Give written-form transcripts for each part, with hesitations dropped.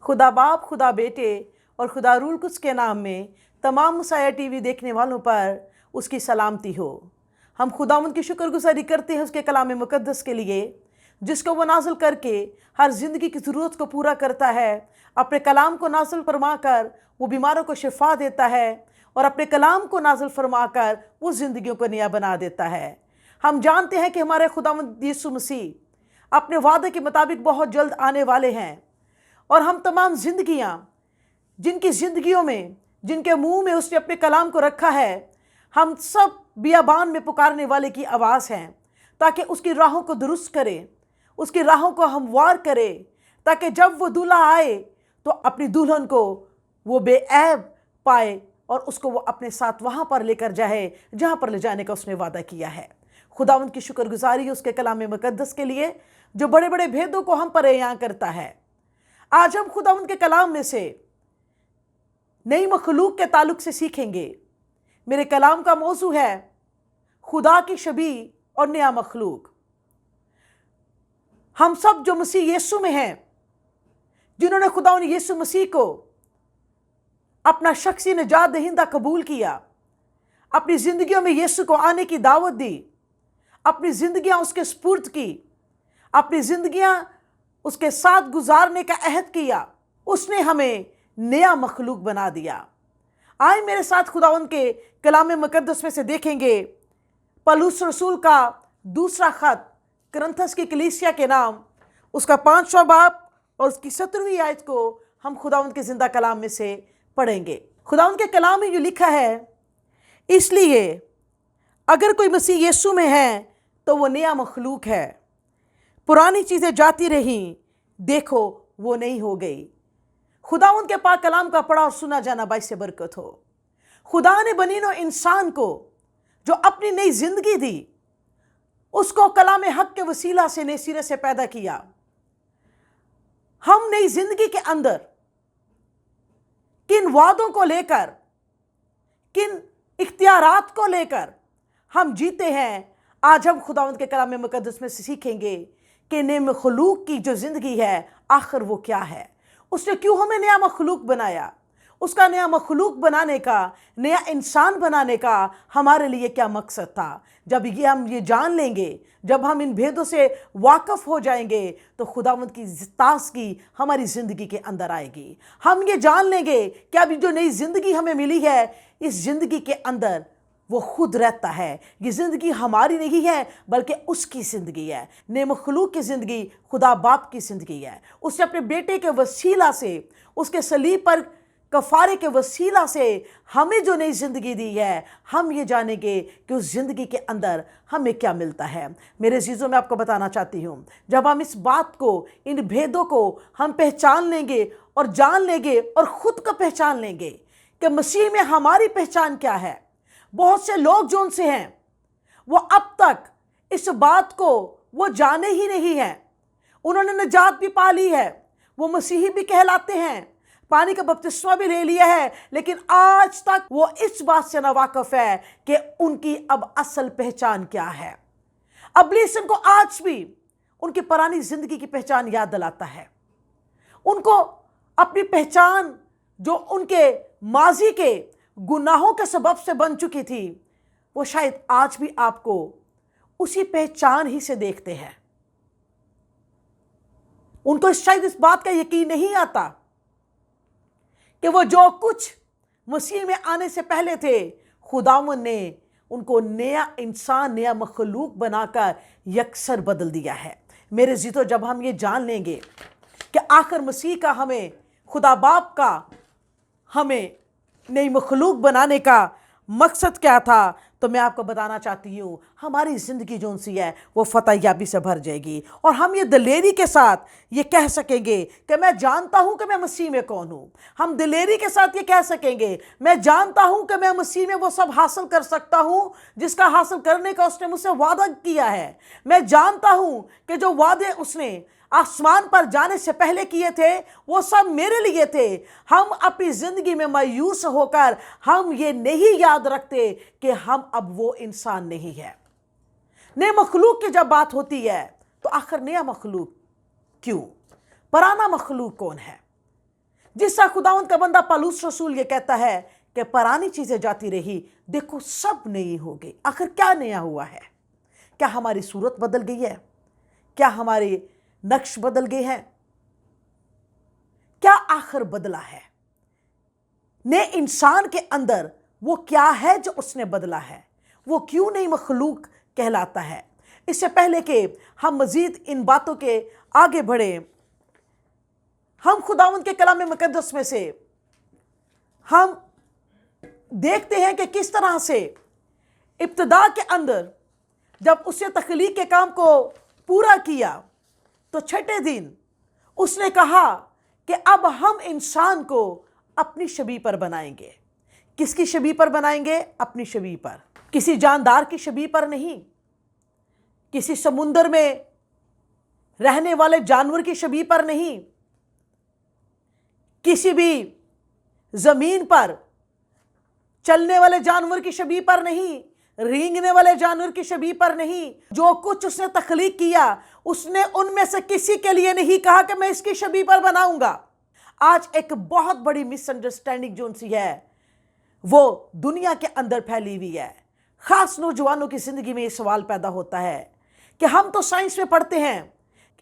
खुदा बाप, खुदा बेटे और खुदा रूल कुद्स के नाम में तमाम मुसाया टीवी देखने वालों पर उसकी सलामती हो। हम खुदावंद की शुक्रगुजारी करते हैं उसके कलाम मुकद्दस के लिए, जिसको वो नाज़िल करके हर ज़िंदगी की ज़रूरत को पूरा करता है। अपने कलाम को नाज़िल फरमा कर वो बीमारों को शिफा देता है और अपने कलाम को नाज़िल फरमा कर वो ज़िंदगियों को नया बना देता है। हम जानते हैं कि हमारे खुदावंद यीशु मसीह अपने वादे के मुताबिक बहुत जल्द आने वाले हैं, और हम तमाम ज़िंदगियाँ जिनकी ज़िंदगियों में, जिनके मुंह में उसने अपने कलाम को रखा है, हम सब बियाबान में पुकारने वाले की आवाज़ हैं, ताकि उसकी राहों को दुरुस्त करे, उसकी राहों को हमवार करे, ताकि जब वो दूल्हा आए तो अपनी दुल्हन को वो बेऐब पाए और उसको वो अपने साथ वहाँ पर लेकर जाए जहाँ पर ले जाने का उसने वादा किया है। खुदावंद की शुक्रगुजारी उसके कलाम मुकद्दस के लिए, जो बड़े बड़े भेदों को हम पर यहाँ करता है। आज हम खुदावंद के कलाम में से नई मखलूक के ताल्लुक से सीखेंगे। मेरे कलाम का मौजू है खुदा की शबी और नया मखलूक। हम सब जो मसीह यीशु में हैं, जिन्होंने खुदावंद यीशु मसीह को अपना शख्सी निजात दहिंदा कबूल किया, अपनी ज़िंदगियों में यीशु को आने की दावत दी, अपनी ज़िंदगियां उसके स्पुर्द की, अपनी ज़िंदगियां उसके साथ गुजारने का अहद किया, उसने हमें नया मखलूक बना दिया। आए मेरे साथ खुदावंद के कलाम मुकद्दस में से देखेंगे पौलुस रसूल का दूसरा खत कुरिन्थस की कलीसिया के नाम, उसका 5वां बाब और उसकी 17वीं आयत को हम खुदावंद के जिंदा कलाम में से पढ़ेंगे। खुदावंद के कलाम में जो लिखा है, इसलिए अगर कोई मसीह यीशु में है तो वो नया मखलूक है, पुरानी चीज़ें जाती रहीं, देखो वो नई हो गई। खुदावंद के पाक कलाम का पढ़ा और सुना जाना बाइस से बरकत हो। खुदा ने बनीनो इंसान को जो अपनी नई जिंदगी दी, उसको कलाम हक के वसीला से नए सिरे से पैदा किया। हम नई जिंदगी के अंदर किन वादों को लेकर, किन इख्तियारात को लेकर हम जीते हैं, आज हम खुदावंद के कलाम मुकद्दस में से सीखेंगे कि नए मखलूक की जो जिंदगी है आखिर वो क्या है। उसने क्यों हमें नया मखलूक बनाया, उसका नया मखलूक बनाने का, नया इंसान बनाने का हमारे लिए क्या मकसद था। जब हम ये जान लेंगे, जब हम इन भेदों से वाकिफ हो जाएंगे, तो खुदावंद की ताज़गी हमारी ज़िंदगी के अंदर आएगी। हम ये जान लेंगे कि अभी जो नई ज़िंदगी हमें मिली है, इस ज़िंदगी के अंदर वो खुद रहता है। ये ज़िंदगी हमारी नहीं है, बल्कि उसकी ज़िंदगी है। नए मखलूक की ज़िंदगी खुदा बाप की ज़िंदगी है। उसने अपने बेटे के वसीला से, उसके सलीब पर कफ़ारे के वसीला से हमें जो नई ज़िंदगी दी है, हम ये जानेंगे कि उस ज़िंदगी के अंदर हमें क्या मिलता है। मेरे चीज़ों में आपको बताना चाहती हूँ, जब हम इस बात को, इन भेदों को हम पहचान लेंगे और जान लेंगे और ख़ुद को पहचान लेंगे कि मसीह में हमारी पहचान क्या है। बहुत से लोग जो उनसे हैं, वो अब तक इस बात को वो जाने ही नहीं हैं। उन्होंने निजात भी पा ली है, वो मसीही भी कहलाते हैं, पानी का बपतिस्मा भी ले लिया है, लेकिन आज तक वो इस बात से नावाकिफ है कि उनकी अब असल पहचान क्या है। इब्लीस उनको आज भी उनकी पुरानी जिंदगी की पहचान याद दिलाता है। उनको अपनी पहचान जो उनके माजी के गुनाहों के सबब से बन चुकी थी, वो शायद आज भी आपको उसी पहचान ही से देखते हैं। उनको शायद इस बात का यकीन नहीं आता कि वो जो कुछ मसीह में आने से पहले थे, खुदावंद ने उनको नया इंसान, नया मखलूक बनाकर यकसर बदल दिया है। मेरे जीतो, जब हम ये जान लेंगे कि आखिर मसीह का, हमें खुदा बाप का, हमें नई मखलूक बनाने का मकसद क्या था, तो मैं आपको बताना चाहती हूँ, हमारी ज़िंदगी जो सी है वो फतह याबी से भर जाएगी और हम ये दिलेरी के साथ ये कह सकेंगे कि मैं जानता हूँ कि मैं मसीह में कौन हूँ। हम दिलेरी के साथ ये कह सकेंगे, मैं जानता हूँ कि मैं मसीह में वो सब हासिल कर सकता हूँ जिसका हासिल करने का उसने मुझसे वादा किया है। मैं जानता हूँ कि जो वादे उसने आसमान पर जाने से पहले किए थे वो सब मेरे लिए थे। हम अपनी ज़िंदगी में मायूस होकर हम ये नहीं याद रखते कि हम अब वो इंसान नहीं है। नए मखलूक की जब बात होती है तो आखिर नया मखलूक क्यों, पुराना मखलूक कौन है? जिस तरह खुदावंद का बंदा पौलुस रसूल ये कहता है कि पुरानी चीजें जाती रही, देखो सब नई हो गई। आखिर क्या नया हुआ है? क्या हमारी सूरत बदल गई है? क्या हमारे नक्श बदल गए हैं? क्या आखिर बदला है? ने इंसान के अंदर वो क्या है जो उसने बदला है? वो क्यों नहीं मखलूक कहलाता है? इससे पहले कि हम मजीद इन बातों के आगे बढ़े, हम खुदावंद के कलाम मुकद्दस में से हम देखते हैं कि किस तरह से इब्तिदा के अंदर जब उसने तख्लीक के काम को पूरा किया तो छठे दिन उसने कहा कि अब हम इंसान को अपनी शबीह पर बनाएंगे। किसकी शबीह पर बनाएंगे? अपनी शबीह पर। किसी जानदार की शबीह पर नहीं, किसी समुंदर में रहने वाले जानवर की शबीह पर नहीं, किसी भी जमीन पर चलने वाले जानवर की शबीह पर नहीं, रेंगने वाले जानवर की शबीह पर नहीं। जो कुछ उसने तख्लीक किया उसने उनमें से किसी के लिए नहीं कहा कि मैं इसकी शबीह पर बनाऊंगा। आज एक बहुत बड़ी मिसअंडरस्टैंडिंग जो सी है वो दुनिया के अंदर फैली हुई है। खास नौजवानों की जिंदगी में ये सवाल पैदा होता है कि हम तो साइंस में पढ़ते हैं,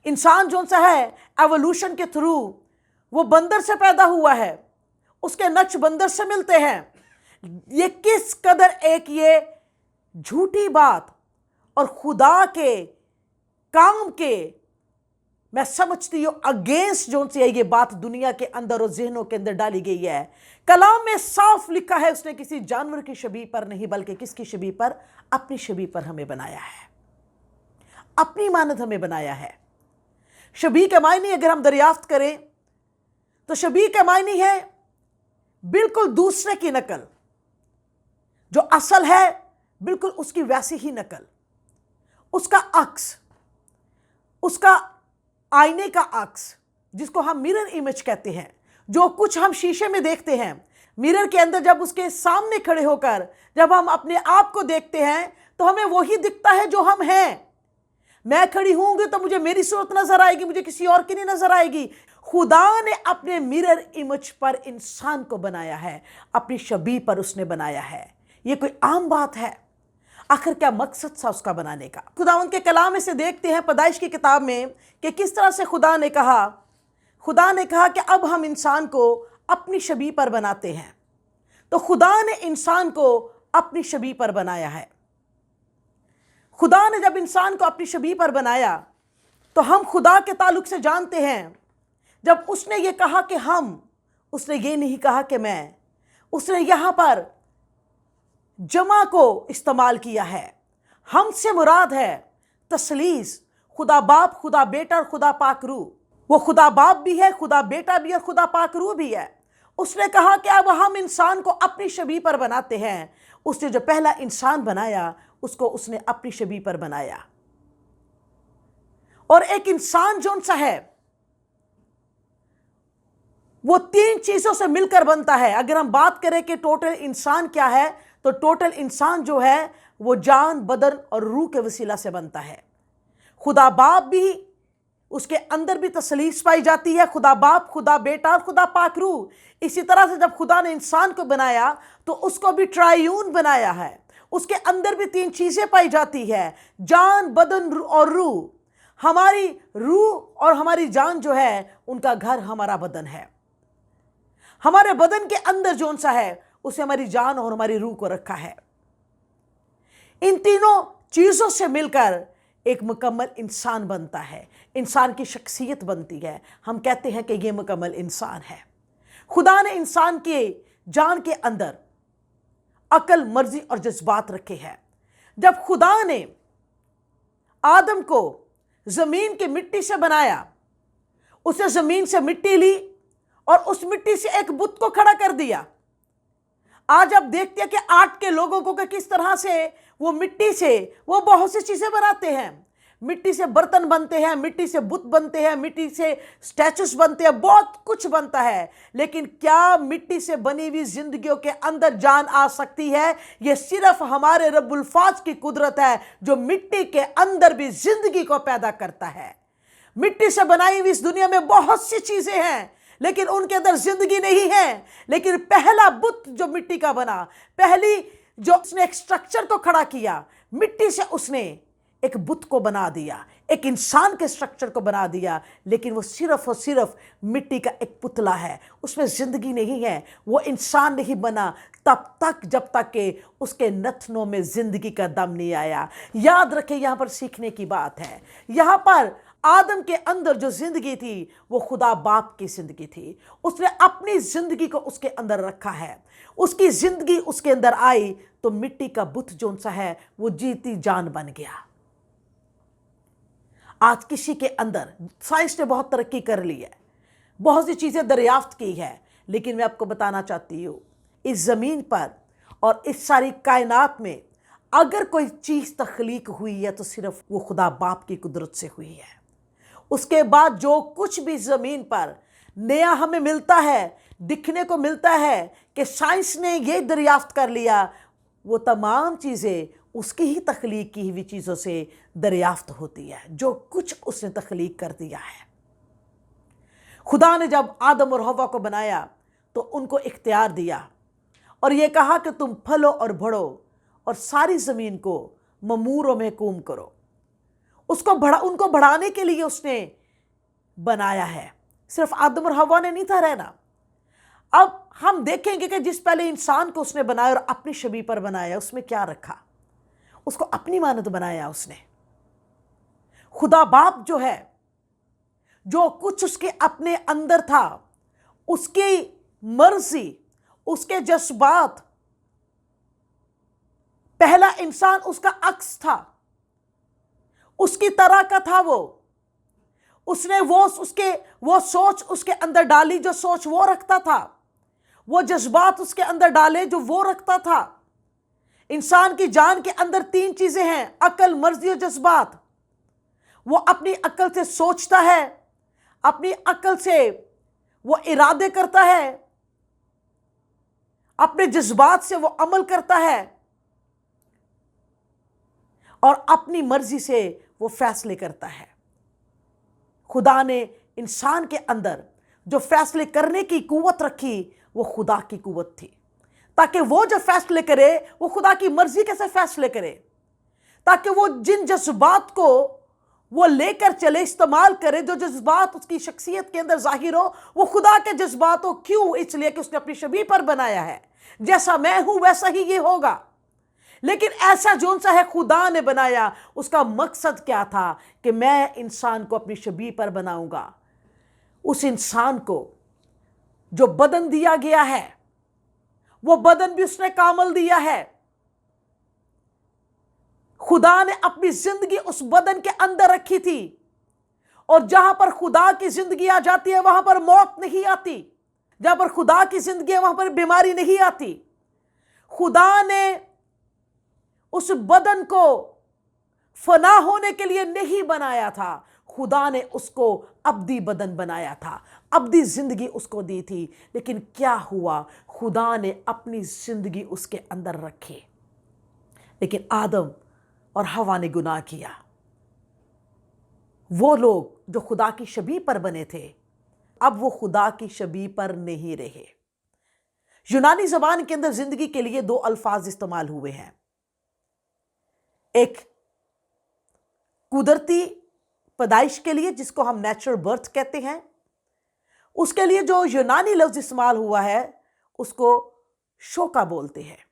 इंसान जो सा है एवोल्यूशन के थ्रू वो बंदर से पैदा हुआ है, उसके नक्श बंदर से मिलते हैं। ये किस कदर एक ये झूठी बात और खुदा के काम के, मैं समझती हूँ अगेंस्ट जो सी है ये बात दुनिया के अंदर और जहनों के अंदर डाली गई है। कलाम में साफ लिखा है उसने किसी जानवर की शबीह पर नहीं बल्कि किसकी शबीह पर? अपनी शबीह पर हमें बनाया है, अपनी मानद हमें बनाया है। शबीह के मायने अगर हम दरियाफ्त करें तो शबीह के मायने है बिल्कुल दूसरे की नकल, जो असल है बिल्कुल उसकी वैसी ही नकल, उसका अक्स, उसका आईने का अक्स, जिसको हम मिरर इमेज कहते हैं। जो कुछ हम शीशे में देखते हैं, मिरर के अंदर जब उसके सामने खड़े होकर जब हम अपने आप को देखते हैं तो हमें वही दिखता है जो हम हैं। मैं खड़ी होंगी तो मुझे मेरी सूरत नजर आएगी, मुझे किसी और की नहीं नजर आएगी। खुदा ने अपने मिरर इमेज पर इंसान को बनाया है, अपनी शबीह पर उसने बनाया है। ये कोई आम बात है? आखिर क्या मकसद था उसका बनाने का? खुदावंद के कलाम में से देखते हैं पैदाइश की किताब में कि किस तरह से खुदा ने कहा कि अब हम इंसान को अपनी शबीह पर बनाते हैं। तो खुदा ने इंसान को अपनी शबीह पर बनाया है। खुदा ने जब इंसान को अपनी शबीह पर बनाया तो हम खुदा के ताल्लुक से जानते हैं, जब उसने ये कहा कि हम, उसने ये नहीं कहा कि मैं, उसने यहां पर जमा को इस्तेमाल किया है। हमसे मुराद है तसलीस, खुदा बाप, खुदा बेटा और खुदा पाक रूह। वो खुदा बाप भी है, खुदा बेटा भी है, खुदा पाक रूह भी है। उसने कहा कि अब हम इंसान को अपनी शबीह पर बनाते हैं। उसने जो पहला इंसान बनाया उसको उसने अपनी शबीह पर बनाया। और एक इंसान जो सा है वो तीन चीजों से मिलकर बनता है। अगर हम बात करें कि टोटल इंसान क्या है तो टोटल इंसान जो है वो जान, बदन और रूह के वसीला से बनता है। खुदा बाप भी, उसके अंदर भी तसलीस पाई जाती है, खुदा बाप, खुदा बेटा और खुदा पाक रूह। इसी तरह से जब खुदा ने इंसान को बनाया तो उसको भी ट्रायून बनाया है। उसके अंदर भी तीन चीजें पाई जाती है, जान, बदन और रूह। हमारी रूह और हमारी जान जो है उनका घर हमारा बदन है। हमारे बदन के अंदर जो सा है उसे हमारी जान और हमारी रूह को रखा है। इन तीनों चीजों से मिलकर एक मुकम्मल इंसान बनता है, इंसान की शख्सियत बनती है। हम कहते हैं कि यह मुकम्मल इंसान है। खुदा ने इंसान के जान के अंदर अकल, मर्जी और जज्बात रखे हैं। जब खुदा ने आदम को जमीन की मिट्टी से बनाया, उसने जमीन से मिट्टी ली और उस मिट्टी से एक बुत को खड़ा कर दिया। आज आप देखते हैं कि आर्ट के लोगों को कि किस तरह से वो मिट्टी से वो बहुत सी चीजें बनाते हैं। मिट्टी से बर्तन बनते हैं, मिट्टी से बुत बनते हैं, मिट्टी से स्टैचूस बनते हैं, बहुत कुछ बनता है। लेकिन क्या मिट्टी से बनी हुई जिंदगियों के अंदर जान आ सकती है? ये सिर्फ हमारे रब्बुल फाज की कुदरत है जो मिट्टी के अंदर भी जिंदगी को पैदा करता है। मिट्टी से बनाई हुई इस दुनिया में बहुत सी चीजें हैं, لیکن ان کے اندر زندگی نہیں ہے. لیکن پہلا بت جو مٹی کا بنا، پہلی جو اس نے ایک سٹرکچر کو کھڑا کیا، مٹی سے اس نے ایک بت کو بنا دیا، ایک انسان کے سٹرکچر کو بنا دیا، لیکن وہ صرف اور صرف مٹی کا ایک پتلا ہے، اس میں زندگی نہیں ہے. وہ انسان نہیں بنا تب تک جب تک کہ اس کے نتنوں میں زندگی کا دم نہیں آیا. یاد رکھیں، یہاں پر سیکھنے کی بات ہے. یہاں پر آدم کے اندر جو زندگی تھی وہ خدا باپ کی زندگی تھی. اس نے اپنی زندگی کو اس کے اندر رکھا ہے. اس کی زندگی اس کے اندر آئی تو مٹی کا بت جو سا ہے وہ جیتی جان بن گیا. آج کسی کے اندر سائنس نے بہت ترقی کر لی ہے، بہت سی چیزیں دریافت کی ہے، لیکن میں آپ کو بتانا چاہتی ہوں اس زمین پر اور اس ساری کائنات میں اگر کوئی چیز تخلیق ہوئی ہے تو صرف وہ خدا باپ کی قدرت سے ہوئی ہے. اس کے بعد جو کچھ بھی زمین پر نیا ہمیں ملتا ہے، دکھنے کو ملتا ہے کہ سائنس نے یہ دریافت کر لیا، وہ تمام چیزیں اس کی ہی تخلیق کی ہوئی چیزوں سے دریافت ہوتی ہے. جو کچھ اس نے تخلیق کر دیا ہے. خدا نے جب آدم اور حوا کو بنایا تو ان کو اختیار دیا اور یہ کہا کہ تم پھلو اور بڑھو اور ساری زمین کو ممور و محکوم کرو. ان کو بڑھانے کے لیے اس نے بنایا ہے. صرف آدم اور حوا نے نہیں تھا رہنا. اب ہم دیکھیں گے کہ جس پہلے انسان کو اس نے بنایا اور اپنی شبیہ پر بنایا، اس میں کیا رکھا؟ اس کو اپنی مانند بنایا. اس نے خدا باپ جو ہے، جو کچھ اس کے اپنے اندر تھا، اس کی مرضی، اس کے جذبات، پہلا انسان اس کا عکس تھا، اس کی طرح کا تھا. اس نے وہ سوچ اس کے اندر ڈالی جو سوچ وہ رکھتا تھا، وہ جذبات اس کے اندر ڈالے جو وہ رکھتا تھا. انسان کی جان کے اندر 3 چیزیں ہیں: عقل، مرضی اور جذبات. وہ اپنی عقل سے سوچتا ہے، اپنی عقل سے وہ ارادے کرتا ہے، اپنے جذبات سے وہ عمل کرتا ہے، اور اپنی مرضی سے وہ فیصلے کرتا ہے. خدا نے انسان کے اندر جو فیصلے کرنے کی قوت رکھی وہ خدا کی قوت تھی، تاکہ وہ جو فیصلے کرے وہ خدا کی مرضی کے سے فیصلے کرے، تاکہ وہ جن جذبات کو وہ لے کر چلے، استعمال کرے، جو جذبات اس کی شخصیت کے اندر ظاہر ہو وہ خدا کے جذبات ہو. کیوں؟ اس لیے کہ اس نے اپنی شبیہ پر بنایا ہے. جیسا میں ہوں ویسا ہی یہ ہوگا. لیکن ایسا جون سا ہے خدا نے بنایا، اس کا مقصد کیا تھا؟ کہ میں انسان کو اپنی شبیہ پر بناؤں گا. اس انسان کو جو بدن دیا گیا ہے وہ بدن بھی اس نے کامل دیا ہے. خدا نے اپنی زندگی اس بدن کے اندر رکھی تھی، اور جہاں پر خدا کی زندگی آ جاتی ہے وہاں پر موت نہیں آتی. جہاں پر خدا کی زندگی ہے وہاں پر بیماری نہیں آتی. خدا نے اس بدن کو فنا ہونے کے لیے نہیں بنایا تھا، خدا نے اس کو ابدی بدن بنایا تھا، ابدی زندگی اس کو دی تھی. لیکن کیا ہوا؟ خدا نے اپنی زندگی اس کے اندر رکھی، لیکن آدم اور حوا نے گناہ کیا. وہ لوگ جو خدا کی شبیہ پر بنے تھے اب وہ خدا کی شبیہ پر نہیں رہے. یونانی زبان کے اندر زندگی کے لیے 2 الفاظ استعمال ہوئے ہیں. ایک قدرتی پیدائش کے لیے جس کو ہم نیچرل برتھ کہتے ہیں، اس کے لیے جو یونانی لفظ استعمال ہوا ہے اس کو شوکا بولتے ہیں.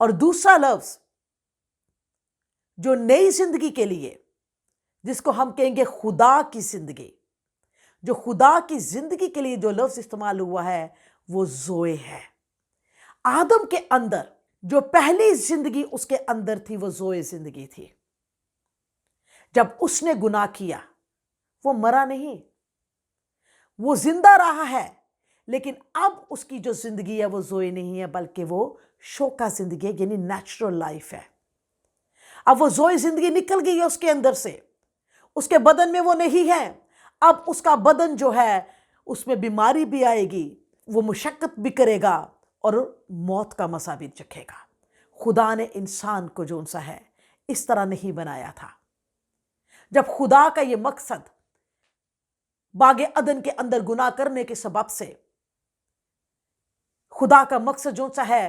اور دوسرا لفظ جو نئی زندگی کے لیے جس کو ہم کہیں گے خدا کی زندگی، جو خدا کی زندگی کے لیے جو لفظ استعمال ہوا ہے وہ زوئے ہے. آدم کے اندر جو پہلی زندگی اس کے اندر تھی وہ زوئے زندگی تھی. جب اس نے گناہ کیا وہ مرا نہیں، وہ زندہ رہا ہے، لیکن اب اس کی جو زندگی ہے وہ زوئے نہیں ہے بلکہ وہ شوکا زندگی ہے، یعنی نیچرل لائف ہے. اب وہ زوئے زندگی نکل گئی ہے اس کے اندر سے، اس کے بدن میں وہ نہیں ہے. اب اس کا بدن جو ہے اس میں بیماری بھی آئے گی، وہ مشقت بھی کرے گا اور موت کا مزہ بھی چکھے گا. خدا نے انسان کو جو سا ہے اس طرح نہیں بنایا تھا. جب خدا کا یہ مقصد बागे अदन के अंदर गुनाह करने के सबब से खुदा का मकसद जो सा है,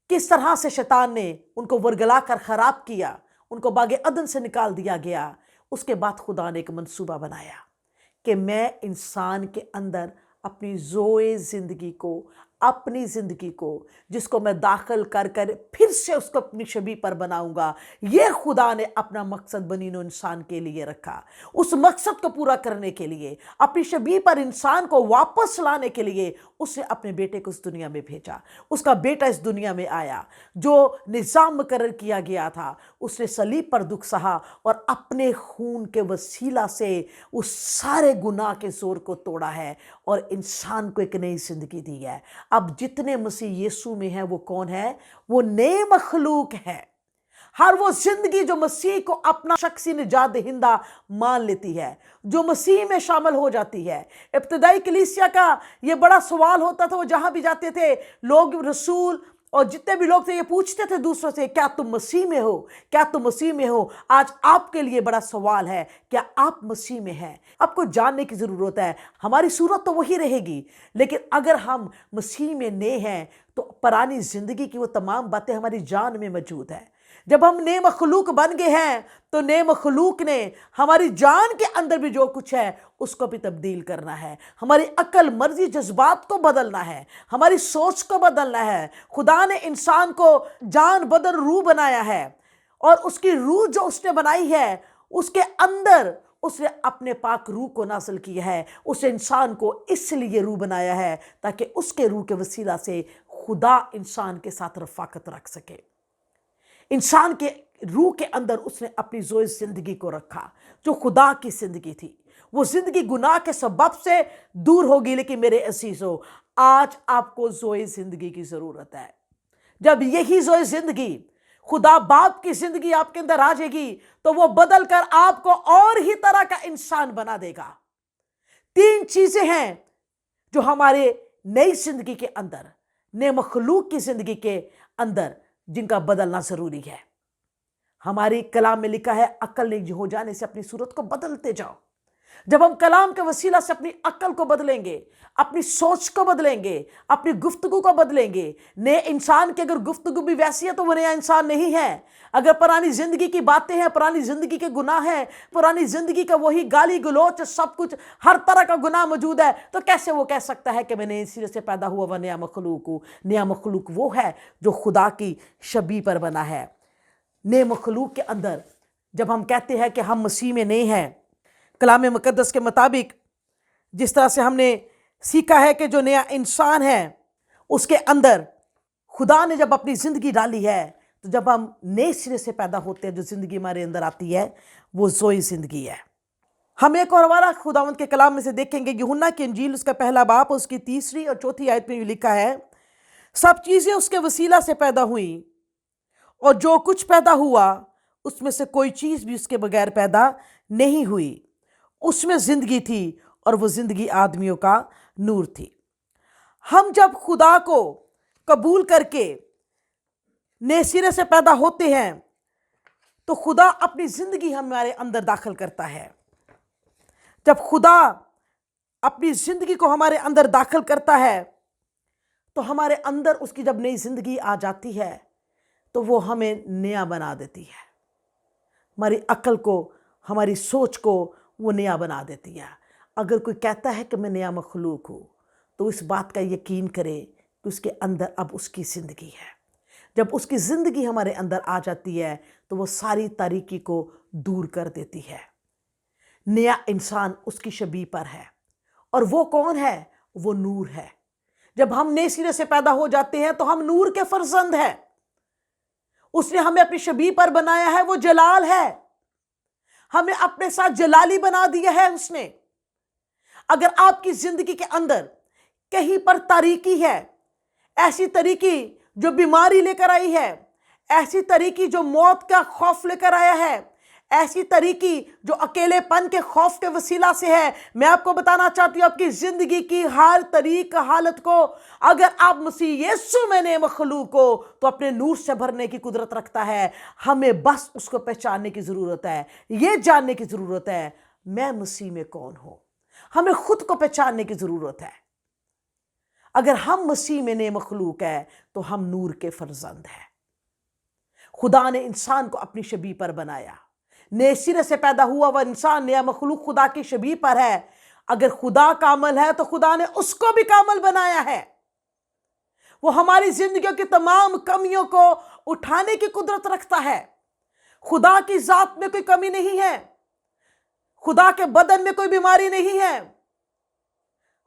किस तरह से शैतान ने उनको वरगला कर खराब किया, उनको बागे अदन से निकाल दिया गया। उसके बाद खुदा ने एक मंसूबा बनाया कि मैं इंसान के अंदर अपनी ज़ोए ज़िंदगी को, अपनी ज़िंदगी को, जिसको मैं दाखिल कर कर फिर से उसको अपनी शबी पर बनाऊंगा। ये खुदा ने अपना मकसद बनी नो इंसान के लिए रखा। उस मकसद को पूरा करने के लिए, अपनी शबी पर इंसान को वापस लाने के लिए उसने अपने बेटे को इस दुनिया में भेजा। उसका बेटा इस दुनिया में आया, जो निज़ाम मुकर्रर किया गया था। उसने सलीब पर दुख सहा और अपने खून के वसीला से उस सारे गुनाह के जोर को तोड़ा है और इंसान को एक नई जिंदगी दी है। अब जितने मसीह यीशु में हैं वो कौन है? वो नए मखलूक है। हर वो जिंदगी जो मसीह को अपना शख्सी निजात दहिंदा मान लेती है, जो मसीह में शामिल हो जाती है। इब्तिदाई कलीसिया का ये बड़ा सवाल होता था, वो जहां भी जाते थे लोग, रसूल और जितने भी लोग थे, ये पूछते थे दूसरों से, क्या तुम मसीह में हो? क्या तुम मसीह में हो? आज आपके लिए बड़ा सवाल है, क्या आप मसीह में हैं? आपको जानने की ज़रूरत है। हमारी सूरत तो वही रहेगी, लेकिन अगर हम मसीह में नए हैं तो पुरानी ज़िंदगी की वो तमाम बातें हमारी जान में मौजूद है। जब हम नए मखलूक बन गए हैं तो नए मखलूक ने हमारी जान के अंदर भी जो कुछ है उसको भी तब्दील करना है। हमारी अकल, मर्जी, जज्बात को बदलना है, हमारी सोच को बदलना है। खुदा ने इंसान को जान बदल रूह बनाया है और उसकी रूह जो उसने बनाई है उसके अंदर उसने अपने पाक रूह को नाज़िल किया है। उस इंसान को इसलिए रूह बनाया है ताकि उसके रूह के वसीला से खुदा इंसान के साथ रफ़ाकत रख सके। इंसान के रूह के अंदर उसने अपनी ज़ोए ज़िंदगी को रखा जो खुदा की ज़िंदगी थी। वो ज़िंदगी गुनाह के सबब से दूर होगी, लेकिन मेरे अज़ीज़ों, आज आपको ज़ोए ज़िंदगी की ज़रूरत है। जब यही ज़ोए ज़िंदगी खुदा बाप की ज़िंदगी आपके अंदर आ जाएगी तो वो बदल कर आपको और ही तरह का इंसान बना देगा। 3 चीज़ें हैं जो हमारे नई ज़िंदगी के अंदर, नए मखलूक की ज़िंदगी के अंदर, जिनका बदलना ज़रूरी है। हमारी कलाम में लिखा है, अक्ल ने हो जाने से अपनी सूरत को बदलते जाओ। जब हम कलाम के वसीला से अपनी अक्ल को बदलेंगे, अपनी सोच को बदलेंगे, अपनी गुफ्तगू को बदलेंगे। नए इंसान की अगर गुफ्तगू भी वैसी है तो वो नया इंसान नहीं है। अगर पुरानी ज़िंदगी की बातें हैं, पुरानी ज़िंदगी के गुनाह हैं, पुरानी ज़िंदगी का वही गाली गलोच, सब कुछ, हर तरह का गुनाह मौजूद है, तो कैसे वो कह सकता है कि मैं नए सिरे से पैदा हुआ वह नया मखलूक हूँ? नया मखलूक वो है जो खुदा की शबी पर बना है। नए मखलूक के अंदर जब हम कहते हैं कि हम मसीह में नए हैं, कलाम मुकद्दस के मुताबिक जिस तरह से हमने सीखा है कि जो नया इंसान है उसके अंदर खुदा ने जब अपनी ज़िंदगी डाली है, तो जब हम नए सिरे से पैदा होते हैं, जो ज़िंदगी हमारे अंदर आती है वो ज़ोई ज़िंदगी है। हम एक और हमारा खुदावंद के कलाम में से देखेंगे, यूहन्ना की इंजील उसका पहला बाब उसकी 3 और 4 आयत में लिखा है, सब चीज़ें उसके वसीला से पैदा हुई और जो कुछ पैदा हुआ उसमें से कोई चीज़ भी उसके बगैर पैदा नहीं हुई। उसमें ज़िंदगी थी और वो ज़िंदगी आदमियों का नूर थी। हम जब खुदा को कबूल करके नए सिरे से पैदा होते हैं तो खुदा अपनी ज़िंदगी हमारे अंदर दाखिल करता है। जब खुदा अपनी ज़िंदगी को हमारे अंदर दाखिल करता है तो हमारे अंदर उसकी जब नई ज़िंदगी आ जाती है तो वो हमें नया बना देती है। हमारी अक्ल को, हमारी सोच को वो नया बना देती है। अगर कोई कहता है कि मैं नया मखलूक हूँ तो इस बात का यकीन करे कि उसके अंदर अब उसकी ज़िंदगी है। जब उसकी ज़िंदगी हमारे अंदर आ जाती है तो वो सारी तारीकी को दूर कर देती है। नया इंसान उसकी शबी पर है और वो कौन है? वो नूर है। जब हम नए सिरे से पैदा हो जाते हैं तो हम नूर के फर्जंद हैं। उसने हमें अपनी शबी पर बनाया है, वो जलाल है, हमें अपने साथ जलाली बना दिया है उसने। अगर आपकी जिंदगी के अंदर कहीं पर तारीकी है, ऐसी तारीकी जो बीमारी लेकर आई है, ऐसी तारीकी जो मौत का खौफ लेकर आया है, ऐसी तारीकी जो अकेलेपन के खौफ के वसीला से है, मैं आपको बताना चाहती हूँ आपकी जिंदगी की हर तरीक हालत को अगर आप मसीह यीशु में नए मखलूक हो तो अपने नूर से भरने की कुदरत रखता है। हमें बस उसको पहचानने की ज़रूरत है, ये जानने की ज़रूरत है मैं मसीह में कौन हूँ। ہمیں خود کو پہچاننے کی ضرورت ہے۔ اگر ہم مسیح میں نئے مخلوق ہیں تو ہم نور کے فرزند ہیں۔ خدا نے انسان کو اپنی شبیہ پر بنایا۔ نئے سرے سے پیدا ہوا وہ انسان نیا مخلوق خدا کی شبیہ پر ہے۔ اگر خدا کامل ہے تو خدا نے اس کو بھی کامل بنایا ہے۔ وہ ہماری زندگیوں کی تمام کمیوں کو اٹھانے کی قدرت رکھتا ہے۔ خدا کی ذات میں کوئی کمی نہیں ہے۔ خدا کے بدن میں کوئی بیماری نہیں ہے۔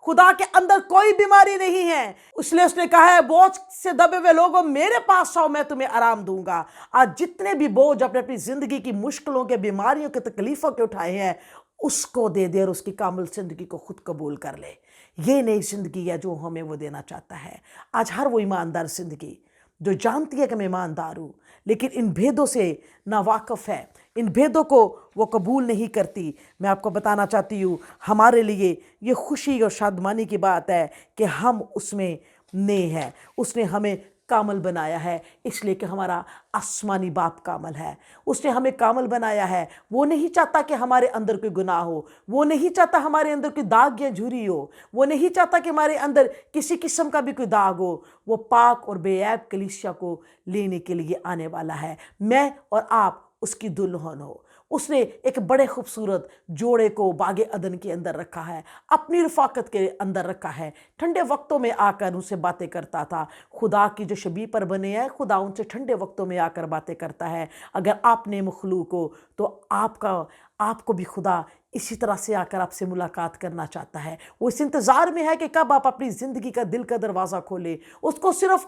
خدا کے اندر کوئی بیماری نہیں ہے۔ اس لیے اس نے کہا ہے بوجھ سے دبے ہوئے لوگوں میرے پاس آؤ میں تمہیں آرام دوں گا۔ آج جتنے بھی بوجھ اپنی زندگی کی مشکلوں کے بیماریوں کے تکلیفوں کے اٹھائے ہیں اس کو دے دے اور اس کی کامل زندگی کو خود قبول کر لے۔ یہ نئی زندگی ہے جو ہمیں وہ دینا چاہتا ہے۔ آج ہر وہ ایماندار زندگی جو جانتی ہے کہ میں ایماندار ہوں لیکن ان بھیدوں سے ناواقف ہے، ان بھیدوں کو وہ قبول نہیں کرتی، میں آپ کو بتانا چاہتی ہوں ہمارے لیے یہ خوشی اور شادمانی کی بات ہے کہ ہم اس میں نئے ہیں۔ اس نے ہمیں کامل بنایا ہے اس لیے کہ ہمارا آسمانی باپ کامل ہے۔ اس نے ہمیں کامل بنایا ہے۔ وہ نہیں چاہتا کہ ہمارے اندر کوئی گناہ ہو، وہ نہیں چاہتا ہمارے اندر کوئی داغ یا جھری ہو، وہ نہیں چاہتا کہ ہمارے اندر کسی قسم کا بھی کوئی داغ ہو۔ وہ پاک اور بے عیب کلیسیا کو لینے کے لیے آنے والا ہے۔ میں اور آپ اس کی دلہن ہو۔ اس نے ایک بڑے خوبصورت جوڑے کو باغ عدن کے اندر رکھا ہے، اپنی رفاقت کے اندر رکھا ہے۔ ٹھنڈے وقتوں میں آ کر ان سے باتیں کرتا تھا۔ خدا کی جو شبیہ پر بنے ہیں خدا ان سے ٹھنڈے وقتوں میں آ کر باتیں کرتا ہے۔ اگر آپ نے مخلوق ہو تو آپ کو بھی خدا اسی طرح سے آ کر آپ سے ملاقات کرنا چاہتا ہے۔ وہ اس انتظار میں ہے کہ کب آپ اپنی زندگی کا دل کا دروازہ کھولے، اس کو صرف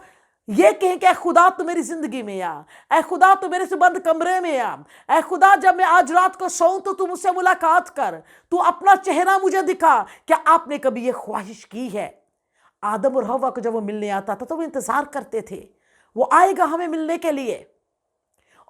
یہ کہیں کہ اے خدا تو میری زندگی میں آ، اے خدا تو میرے سے بند کمرے میں آ، اے خدا جب میں آج رات کو سوؤں تو مجھ سے ملاقات کر، تو اپنا چہرہ مجھے دکھا۔ کیا آپ نے کبھی یہ خواہش کی ہے؟ آدم اور حوا کو جب وہ ملنے آتا تھا تو وہ انتظار کرتے تھے وہ آئے گا ہمیں ملنے کے لیے،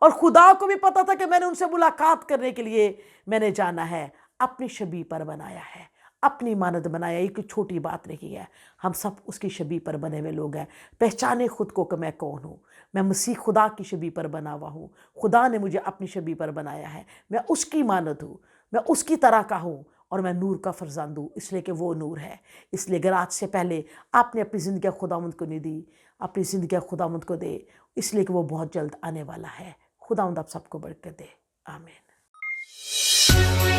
اور خدا کو بھی پتا تھا کہ میں نے ان سے ملاقات کرنے کے لیے میں نے جانا ہے۔ اپنی شبیہ پر بنایا ہے، اپنی مانند بنایا۔ یہ کوئی چھوٹی بات نہیں ہے، ہم سب اس کی شبیہ پر بنے ہوئے لوگ ہیں۔ پہچانے خود کو کہ میں کون ہوں۔ میں مسیح خدا کی شبیہ پر بنا ہوا ہوں۔ خدا نے مجھے اپنی شبیہ پر بنایا ہے، میں اس کی مانند ہوں، میں اس کی طرح کا ہوں، اور میں نور کا فرزند ہوں اس لیے کہ وہ نور ہے۔ اس لیے اگر آج سے پہلے آپ نے اپنی زندگی خداوند کو نہیں دی، اپنی زندگی خداوند کو دے، اس لیے کہ وہ بہت جلد آنے والا ہے۔ خداوند آپ سب کو برکت دے، آمین۔